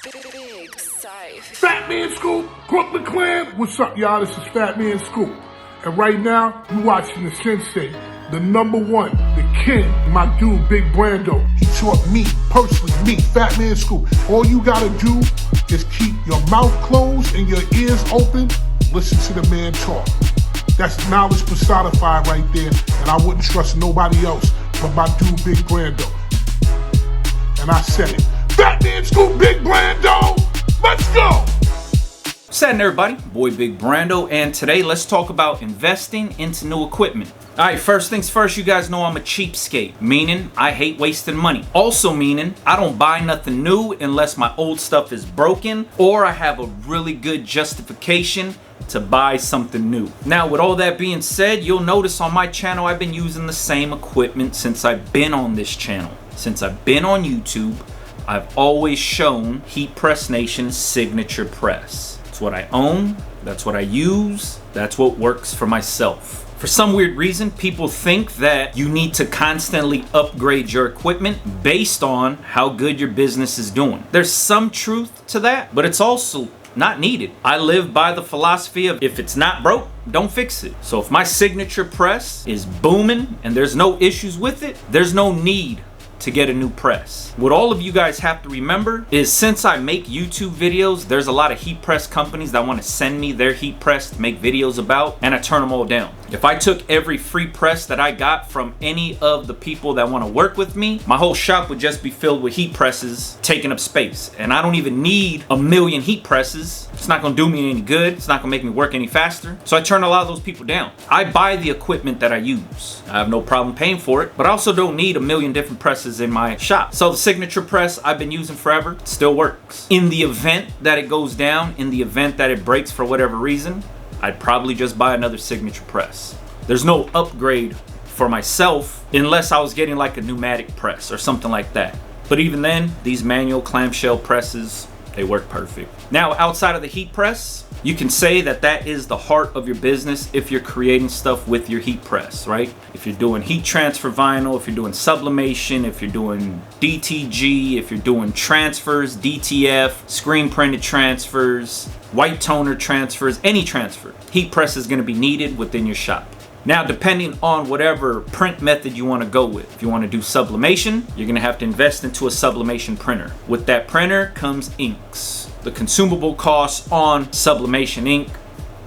Big Safe. Fat Man Scoop, Brooklyn Clan. What's up, y'all? This is Fat Man Scoop. And right now, you watching the sensei, the number one, the king, my dude, Big Brando. He taught me, personally, me, Fat Man Scoop. All you gotta do is keep your mouth closed and your ears open. Listen to the man talk. That's knowledge personified right there. And I wouldn't trust nobody else but my dude, Big Brando. And I said it. Fat Man Scoop, Big Brando. Let's go. What's happening, everybody? Boy Big Brando, and today let's talk about investing into new equipment. Alright, first things first, you guys know I'm a cheapskate, meaning I hate wasting money. Also meaning I don't buy nothing new unless my old stuff is broken or I have a really good justification to buy something new. Now, with all that being said, you'll notice on my channel I've been using the same equipment since I've been on this channel. Since I've been on YouTube, I've always shown Heat Press Nation's signature press. It's what I own, that's what I use, that's what works for myself. For some weird reason, people think that you need to constantly upgrade your equipment based on how good your business is doing. There's some truth to that, but it's also not needed. I live by the philosophy of if it's not broke, don't fix it. So if my signature press is booming and there's no issues with it, there's no need to get a new press. What all of you guys have to remember is since I make YouTube videos, there's a lot of heat press companies that want to send me their heat press to make videos about, and I turn them all down. If I took every free press that I got from any of the people that want to work with me, my whole shop would just be filled with heat presses taking up space. And I don't even need a million heat presses. It's not gonna do me any good. It's not gonna make me work any faster. So I turn a lot of those people down. I buy the equipment that I use. I have no problem paying for it, but I also don't need a million different presses in my shop. So the signature press I've been using forever still works. In the event that it goes down, in the event that it breaks for whatever reason, I'd probably just buy another signature press. There's no upgrade for myself unless I was getting like a pneumatic press or something like that. But even then, these manual clamshell presses, they work perfect. Now, outside of the heat press, you can say that that is the heart of your business if you're creating stuff with your heat press, right? If you're doing heat transfer vinyl, if you're doing sublimation, if you're doing DTG, if you're doing transfers, DTF, screen printed transfers, white toner transfers, any transfer, heat press is going to be needed within your shop. Now, depending on whatever print method you want to go with, if you want to do sublimation, you're going to have to invest into a sublimation printer. With that printer comes inks. The consumable costs on sublimation ink,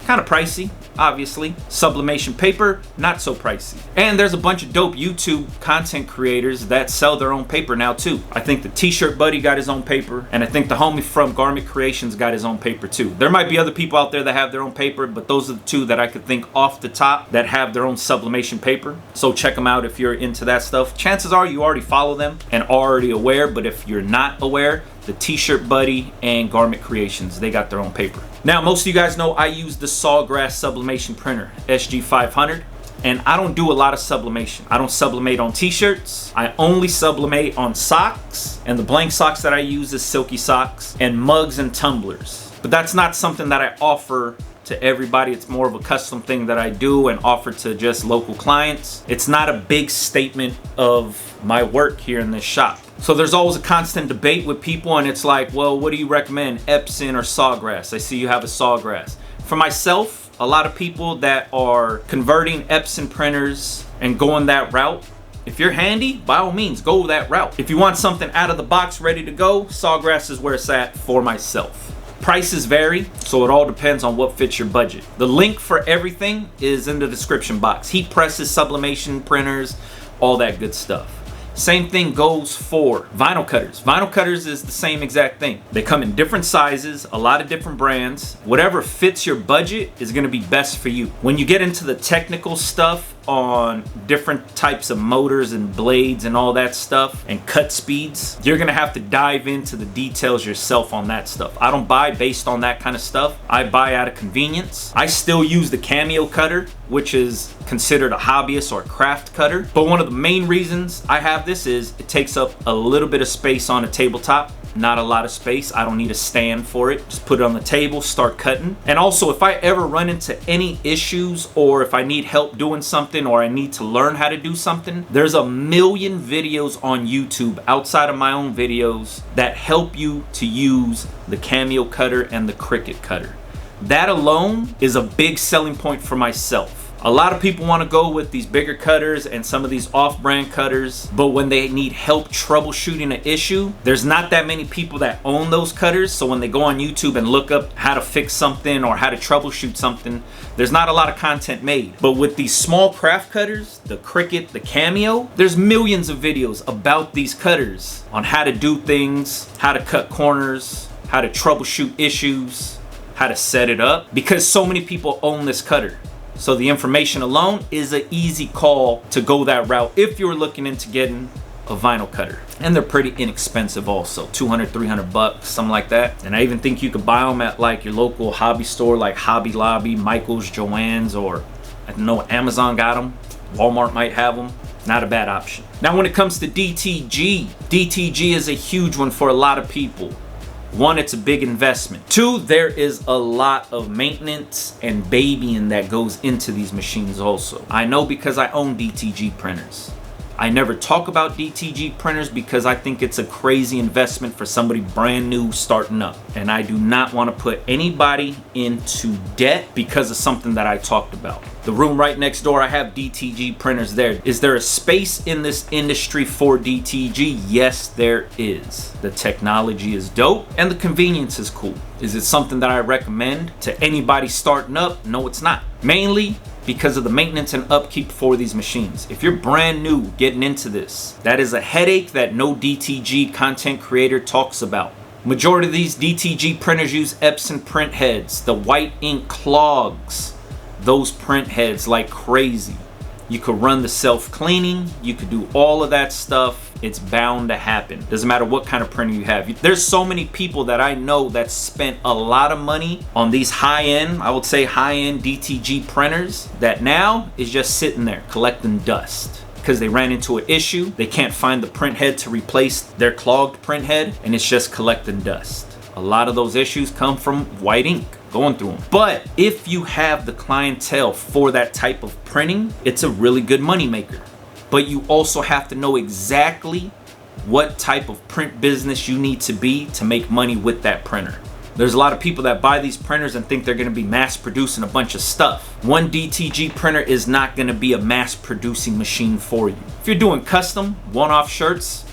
kind of pricey, obviously. Sublimation paper, not so pricey. And there's a bunch of dope YouTube content creators that sell their own paper now too. I think the t-shirt buddy got his own paper, and I think the homie from Garment Creations got his own paper too. There might be other people out there that have their own paper, but those are the two that I could think off the top that have their own sublimation paper. So check them out if you're into that stuff. Chances are you already follow them and already aware, but if you're not aware, the t-shirt buddy and Garment Creations, they got their own paper. Now, most of you guys know I use the Sawgrass sublimation printer, SG500, and I don't do a lot of sublimation. I don't sublimate on t-shirts. I only sublimate on socks, and the blank socks that I use is silky socks, and mugs and tumblers. But that's not something that I offer to everybody. It's more of a custom thing that I do and offer to just local clients. It's not a big statement of my work here in this shop. So there's always a constant debate with people, and it's like, well, what do you recommend, Epson or Sawgrass? I see you have a Sawgrass. For myself, a lot of people that are converting Epson printers and going that route, if you're handy, by all means, go that route. If you want something out of the box ready to go, Sawgrass is where it's at for myself. Prices vary, so it all depends on what fits your budget. The link for everything is in the description box. Heat presses, sublimation printers, all that good stuff. Same thing goes for vinyl cutters. Vinyl cutters is the same exact thing. They come in different sizes, a lot of different brands. Whatever fits your budget is gonna be best for you. When you get into the technical stuff on different types of motors and blades and all that stuff and cut speeds, you're gonna have to dive into the details yourself on that stuff. I don't buy based on that kind of stuff. I buy out of convenience. I still use the Cameo cutter, which is considered a hobbyist or craft cutter. But one of the main reasons I have this is it takes up a little bit of space on a tabletop. not a lot of space. I don't need a stand for it. Just put it on the table, start cutting. And also, if I ever run into any issues, or if I need help doing something, or I need to learn how to do something, there's a million videos on YouTube outside of my own videos that help you to use the Cameo cutter and the Cricut cutter. That alone is a big selling point for myself. A lot of people want to go with these bigger cutters and some of these off-brand cutters, but when they need help troubleshooting an issue, there's not that many people that own those cutters. So when they go on YouTube and look up how to fix something or how to troubleshoot something, there's not a lot of content made. But with these small craft cutters, the Cricut, the Cameo, there's millions of videos about these cutters on how to do things, how to cut corners, how to troubleshoot issues, how to set it up, because so many people own this cutter. So the information alone is an easy call to go that route if you're looking into getting a vinyl cutter. And they're pretty inexpensive also, 200, 300 bucks, something like that. And I even think you could buy them at like your local hobby store like Hobby Lobby, Michael's, Joann's, or I don't know, Amazon got them. Walmart might have them. Not a bad option. Now when it comes to DTG, DTG is a huge one for a lot of people. One, it's a big investment. Two, there is a lot of maintenance and babying that goes into these machines also. I know because I own DTG printers. I never talk about DTG printers because I think it's a crazy investment for somebody brand new starting up. And I do not want to put anybody into debt because of something that I talked about. The room right next door, I have DTG printers there. Is there a space in this industry for DTG? Yes, there is. The technology is dope and the convenience is cool. Is it something that I recommend to anybody starting up? No, it's not. Mainly because of the maintenance and upkeep for these machines. If you're brand new getting into this, that is a headache that no DTG content creator talks about. Majority of these DTG printers use Epson print heads. The white ink clogs those print heads like crazy. You could run the self-cleaning, you could do all of that stuff. It's bound to happen. Doesn't matter what kind of printer you have. There's so many people that I know that spent a lot of money on these high-end, I would say high-end DTG printers that now is just sitting there collecting dust because they ran into an issue. They can't find the print head to replace their clogged print head and it's just collecting dust. A lot of those issues come from white ink going through them. But if you have the clientele for that type of printing, it's a really good money maker. But you also have to know exactly what type of print business you need to be to make money with that printer. There's a lot of people that buy these printers and think they're going to be mass producing a bunch of stuff. One DTG printer is not going to be a mass producing machine for you. If you're doing custom one-off shirts,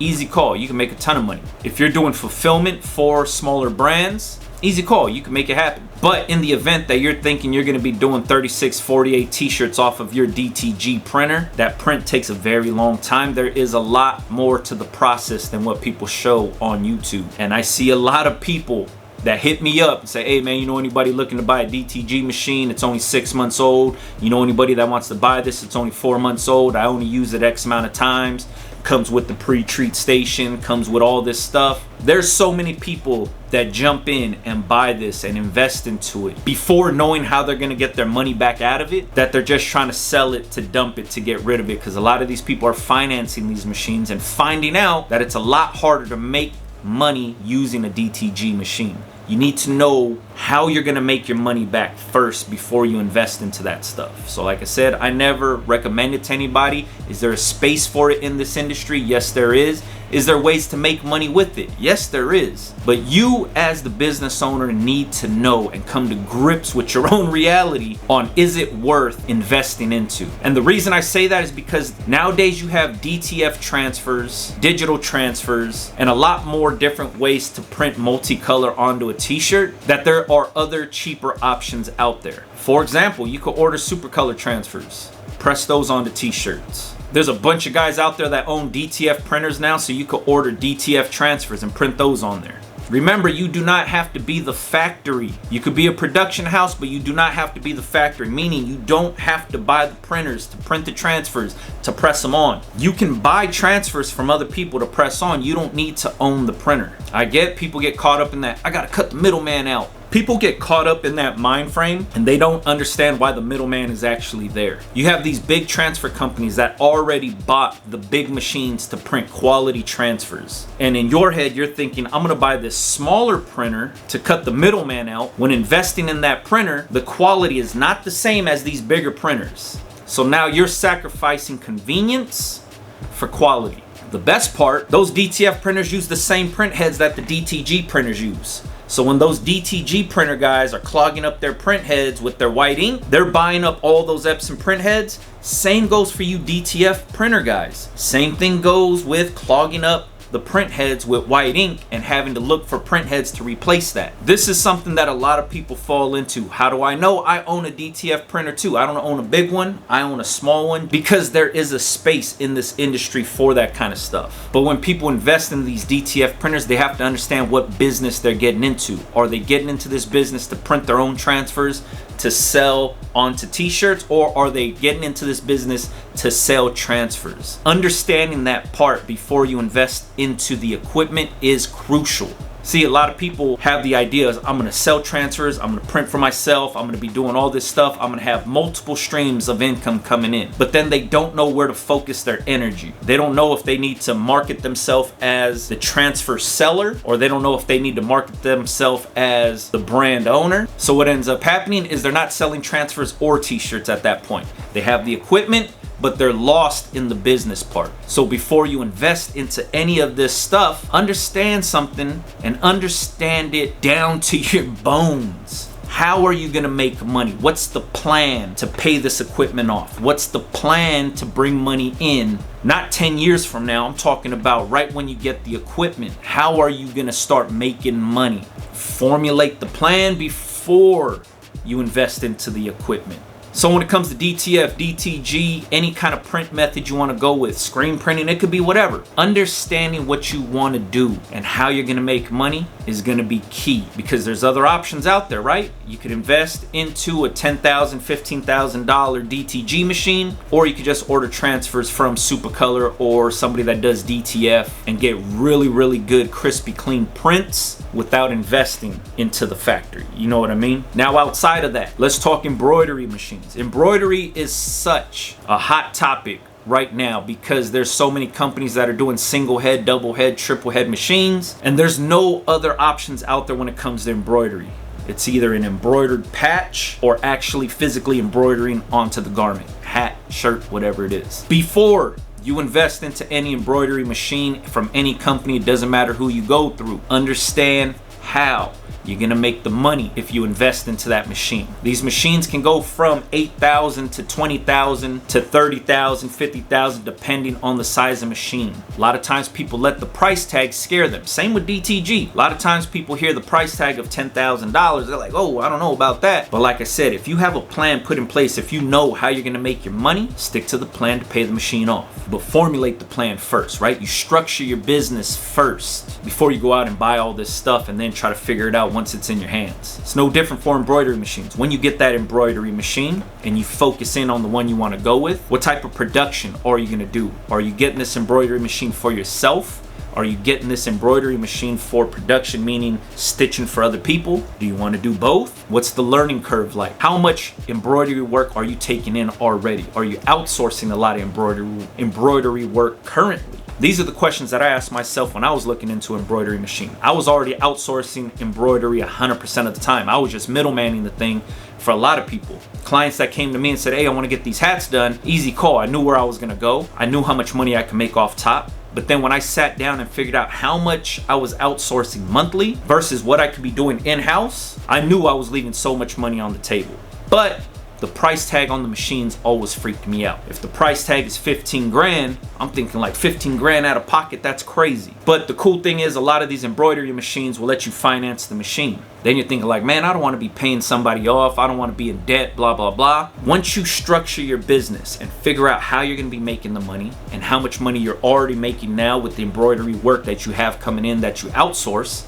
easy call, you can make a ton of money. If you're doing fulfillment for smaller brands, easy call, you can make it happen. But in the event that you're thinking you're gonna be doing 36, 48 t-shirts off of your DTG printer, that print takes a very long time. There is a lot more to the process than what people show on YouTube. And I see a lot of people that hit me up and say, hey man, you know anybody looking to buy a DTG machine? It's only 6 months old. You know anybody that wants to buy this? It's only 4 months old. I only use it X amount of times. Comes with the pre-treat station, comes with all this stuff. There's so many people that jump in and buy this and invest into it before knowing how they're gonna get their money back out of it, that they're just trying to sell it to dump it to get rid of it, because a lot of these people are financing these machines and finding out that it's a lot harder to make money using a DTG machine. You need to know how you're gonna make your money back first before you invest into that stuff. So like I said, I never recommend it to anybody. Is there a space for it in this industry? Yes, there is. Is there ways to make money with it? Yes, there is. But you as the business owner need to know and come to grips with your own reality on, is it worth investing into? And the reason I say that is because nowadays you have DTF transfers, digital transfers, and a lot more different ways to print multicolor onto a t-shirt, that there are other cheaper options out there. For example, you could order Supacolor Transfers, press those onto t-shirts. There's a bunch of guys out there that own DTF printers now, so you could order DTF transfers and print those on there. Remember, you do not have to be the factory. You could be a production house, but you do not have to be the factory, meaning you don't have to buy the printers to print the transfers to press them on. You can buy transfers from other people to press on. You don't need to own the printer. I get people get caught up in that, I gotta cut the middleman out. People get caught up in that mind frame and they don't understand why the middleman is actually there. You have these big transfer companies that already bought the big machines to print quality transfers. And in your head, you're thinking, I'm gonna buy this smaller printer to cut the middleman out. When investing in that printer, the quality is not the same as these bigger printers. So now you're sacrificing convenience for quality. The best part, those DTF printers use the same print heads that the DTG printers use. So when those DTG printer guys are clogging up their print heads with their white ink, they're buying up all those Epson print heads. Same goes for you DTF printer guys. Same thing goes with clogging up the print heads with white ink and having to look for print heads to replace that. This is something that a lot of people fall into. How do I know? I own a DTF printer too. I don't own a big one. I own a small one because there is a space in this industry for that kind of stuff. But when people invest in these DTF printers, they have to understand what business they're getting into. Are they getting into this business to print their own transfers to sell onto t-shirts, or are they getting into this business to sell transfers? Understanding that part before you invest into the equipment is crucial. See, a lot of people have the ideas, I'm gonna sell transfers, I'm gonna print for myself, I'm gonna be doing all this stuff, I'm gonna have multiple streams of income coming in. But then they don't know where to focus their energy. They don't know if they need to market themselves as the transfer seller, or they don't know if they need to market themselves as the brand owner. So what ends up happening is they're not selling transfers or t-shirts at that point. They have the equipment, but they're lost in the business part. So before you invest into any of this stuff, understand something and understand it down to your bones. How are you gonna make money? What's the plan to pay this equipment off? What's the plan to bring money in? Not 10 years from now, I'm talking about right when you get the equipment. How are you gonna start making money? Formulate the plan before you invest into the equipment. So when it comes to DTF, DTG, any kind of print method you want to go with, screen printing, it could be whatever. Understanding what you want to do and how you're going to make money is going to be key, because there's other options out there, right? You could invest into a $10,000, $15,000 DTG machine, or you could just order transfers from Supacolor or somebody that does DTF and get really, really good, crispy, clean prints without investing into the factory. You know what I mean? Now, outside of that, let's talk embroidery machines. Embroidery is such a hot topic right now because there's so many companies that are doing single head, double head, triple head machines, and there's no other options out there when it comes to embroidery. It's either an embroidered patch or actually physically embroidering onto the garment, hat, shirt, whatever it is. Before you invest into any embroidery machine from any company, it doesn't matter who you go through, understand how you're gonna make the money if you invest into that machine. These machines can go from $8,000 to $20,000 to $30,000, $50,000, depending on the size of machine. A lot of times people let the price tag scare them. Same with DTG. A lot of times people hear the price tag of $10,000. They're like, oh, I don't know about that. But like I said, if you have a plan put in place, if you know how you're gonna make your money, stick to the plan to pay the machine off. But formulate the plan first, right? You structure your business first before you go out and buy all this stuff and then try to figure it out once it's in your hands. It's no different for embroidery machines. When you get that embroidery machine and you focus in on the one you want to go with, what type of production are you going to do? Are you getting this embroidery machine for yourself? Are you getting this embroidery machine for production, meaning stitching for other people? Do you want to do both? What's the learning curve like? How much embroidery work are you taking in already? Are you outsourcing a lot of embroidery work currently? These are the questions that I asked myself when I was looking into embroidery machine. I was already outsourcing embroidery 100% of the time. I was just middlemaning the thing for a lot of people. Clients that came to me and said, hey, I want to get these hats done. Easy call. I knew where I was going to go. I knew how much money I could make off top. But then when I sat down and figured out how much I was outsourcing monthly versus what I could be doing in-house, I knew I was leaving so much money on the table. But the price tag on the machines always freaked me out. If the price tag is 15 grand, I'm thinking like 15 grand out of pocket, that's crazy. But the cool thing is a lot of these embroidery machines will let you finance the machine. Then you're thinking like, man, I don't want to be paying somebody off. I don't want to be in debt, blah, blah, blah. Once you structure your business and figure out how you're going to be making the money and how much money you're already making now with the embroidery work that you have coming in that you outsource,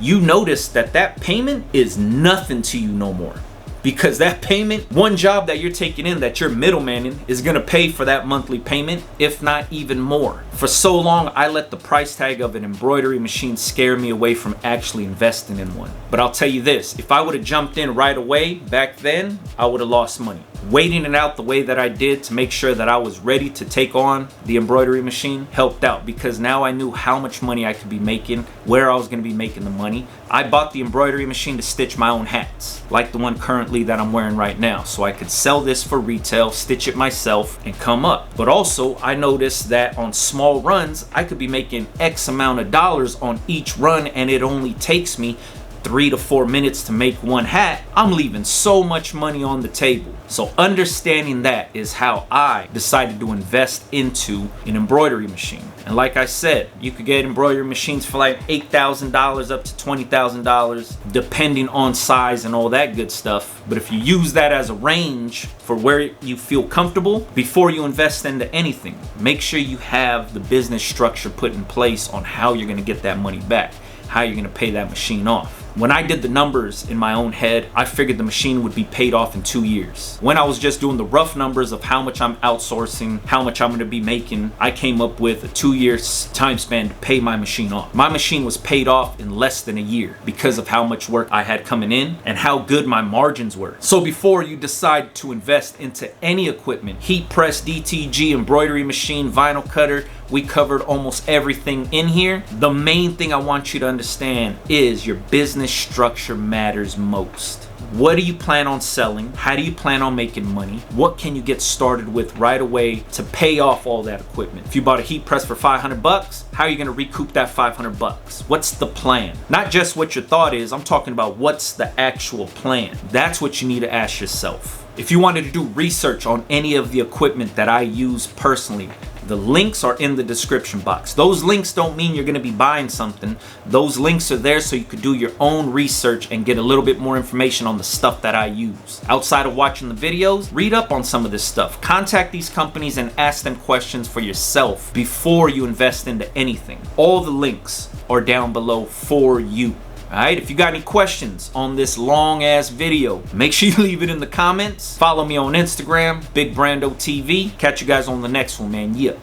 you notice that that payment is nothing to you no more. Because that payment, one job that you're taking in that you're middlemaning is gonna pay for that monthly payment, if not even more. For so long, I let the price tag of an embroidery machine scare me away from actually investing in one. But I'll tell you this, if I would have jumped in right away back then, I would have lost money. Waiting it out the way that I did to make sure that I was ready to take on the embroidery machine helped out, because now I knew how much money I could be making, where I was going to be making the money. I bought the embroidery machine to stitch my own hats, like the one currently that I'm wearing right now, so I could sell this for retail, stitch it myself, and come up. But also, I noticed that on small runs, I could be making X amount of dollars on each run, and it only takes me 3 to 4 minutes to make one hat. I'm leaving so much money on the table. So understanding that is how I decided to invest into an embroidery machine. And like I said, you could get embroidery machines for like $8,000 up to $20,000, depending on size and all that good stuff. But if you use that as a range for where you feel comfortable, before you invest into anything, make sure you have the business structure put in place on how you're going to get that money back, how you're going to pay that machine off. When I did the numbers in my own head, I figured the machine would be paid off in 2 years. When I was just doing the rough numbers of how much I'm outsourcing, how much I'm going to be making, I came up with a 2-year time span to pay my machine off. My machine was paid off in less than a year because of how much work I had coming in and how good my margins were. So before you decide to invest into any equipment, heat press, DTG, embroidery machine, vinyl cutter, we covered almost everything in here. The main thing I want you to understand is your business structure matters most. What do you plan on selling? How do you plan on making money? What can you get started with right away to pay off all that equipment? If you bought a heat press for $500, how are you gonna recoup that $500? What's the plan? Not just what your thought is, I'm talking about what's the actual plan. That's what you need to ask yourself. If you wanted to do research on any of the equipment that I use personally, the links are in the description box. Those links don't mean you're gonna be buying something. Those links are there so you could do your own research and get a little bit more information on the stuff that I use. Outside of watching the videos, read up on some of this stuff. Contact these companies and ask them questions for yourself before you invest into anything. All the links are down below for you. Alright, if you got any questions on this long ass video, make sure you leave it in the comments. Follow me on Instagram, Big Brando TV. Catch you guys on the next one, man. Yeah.